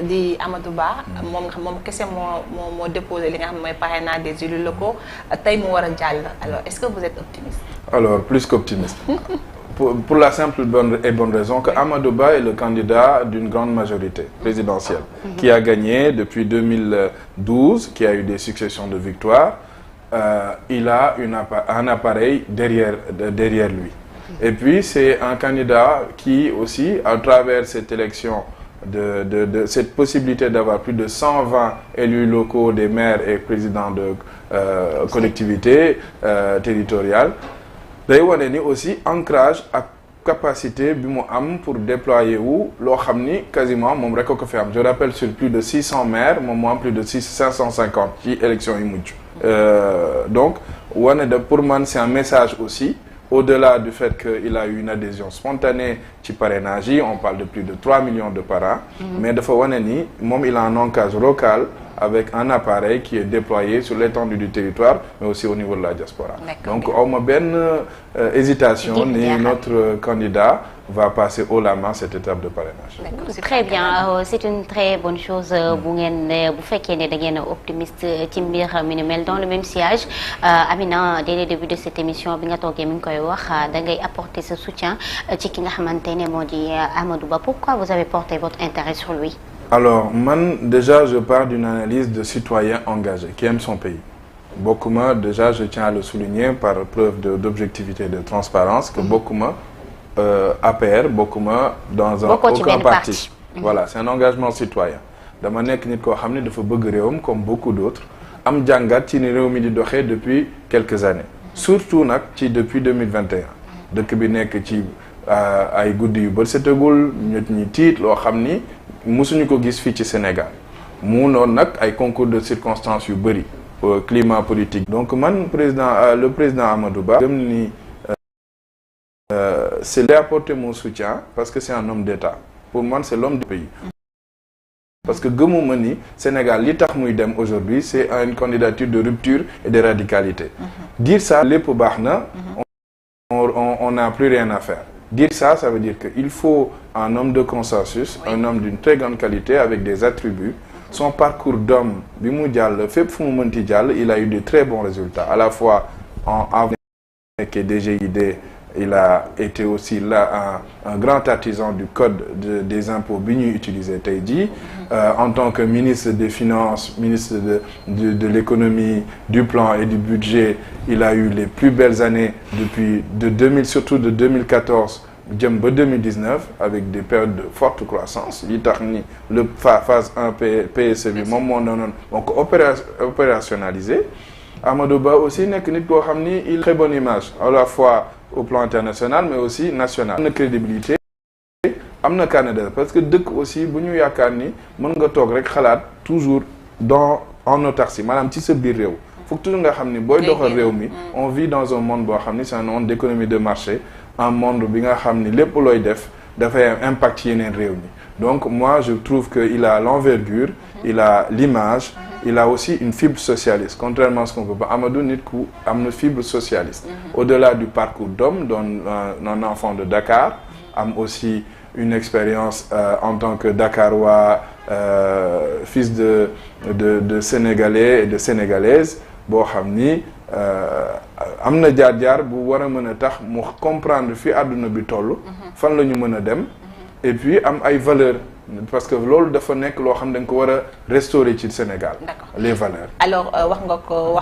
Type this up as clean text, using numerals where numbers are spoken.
di Amadou Ba moom kese moo déposé li nga xam mooy parrainage des élus locaux tey mu war a jàll alors est-ce que vous êtes optimiste? Alors plus qu'optimiste. Pour la simple et bonne raison que Amadou Ba est le candidat d'une grande majorité présidentielle qui a gagné depuis 2012, qui a eu des successions de victoires. Il a un appareil derrière lui. Et puis c'est un candidat qui aussi, à travers cette élection, de cette possibilité d'avoir plus de 120 élus locaux, des maires et présidents de collectivités territoriales, day wane ni aussi ancrage ak capacité bi mu am pour déployer wu loo xam ni quasiment moom rek ko fi am. Je rappelle sur plus de 600 maires moom moo am plus de 550 ci élection yi mujj. Donc wane de pour man c'est un message aussi au-delà du fait qu'il a eu une adhésion spontanée ci parrainage yi, on parle de plus de 3 millions de parrains. Mais dafa wane ni moom il a un ancrage local avec un appareil qui est déployé sur l'étendue du territoire, mais aussi au niveau de la diaspora. Donc, on a bien hésitation, ni notre candidat va passer haut la main cette étape de parrainage. Très bien, c'est une très bonne chose. Vous faites qu'il y ait optimiste dans le même sillage. Amina, dès le début de cette émission, apporter ce soutien à Amadou Ba. Pourquoi vous avez porté votre intérêt sur lui? Alors, déjà, je pars d'une analyse de citoyen engagé, qui aime son pays. Beaucoup, déjà, je tiens à le souligner par preuve d'objectivité et de transparence, que beaucoup, APR, beaucoup, dans aucun parti. Voilà, c'est un engagement citoyen. Dans ma nek nit ko xamni dafa bëgg réewam comme beaucoup d'autres, am jangat ci ni réew mi di doxé depuis quelques années. Surtout depuis 2021. Dëkk bi nek ci ay guddi yu bër setagul, ñi tiit lo xamni musuñu ko gis fii ci Sénégal mu noonu nag ay concours de circonstances yu bëri climat politique. Donc man le président Amadou Ba gëm ni c'est d'apporter mon soutien parce que c'est un homme d'État. Pour moi c'est l'homme du pays. Parce que gëmuma ni Sénégal li tax muy dem aujourd'hui c'est une candidature de rupture et de radicalité. Dire ça lépp baax na on n'a plus rien à faire. Dire ça, ça veut dire qu'il faut un homme de consensus, un homme d'une très grande qualité avec des attributs. Son parcours d'homme, il a eu de très bons résultats. À la fois en avec DGID, il a été aussi là un grand artisan du code des impôts utilisé Taïdi. En tant que ministre des Finances, ministre de l'économie, du plan et du budget, il a eu les plus belles années surtout de 2014 à 2019 avec des périodes de forte croissance. Le phase 1 PSE, donc opérationnalisé. Amadou Ba aussi il a une très bonne image, à la fois au plan international mais aussi national. Il a une crédibilité, il a une Canada parce que aussi, si nous avons toujours en autarcie, madame, si c'est bien, il faut que tout le monde on vit dans un monde, c'est un monde d'économie de marché, un monde où il a un impact. Donc moi je trouve qu'il a l'envergure, il a l'image, il a aussi une fibre socialiste, contrairement à ce qu'on peut pas. Amadou Nitkou a une fibre socialiste. Au-delà du parcours d'homme, d'un enfant de Dakar, a aussi une expérience en tant que Dakarois, fils de Sénégalais et de Sénégalaises, boo xam ni am na jaar-jaar bu war a mën a tax mu comprendre fi àdduna bi toll fan la ñu mën a dem et puis am ay valeurs parce que loolu dafa nekk loo xam dañ ko war a restaurer ci Sénégal les valeurs. Alors wax nga ko wax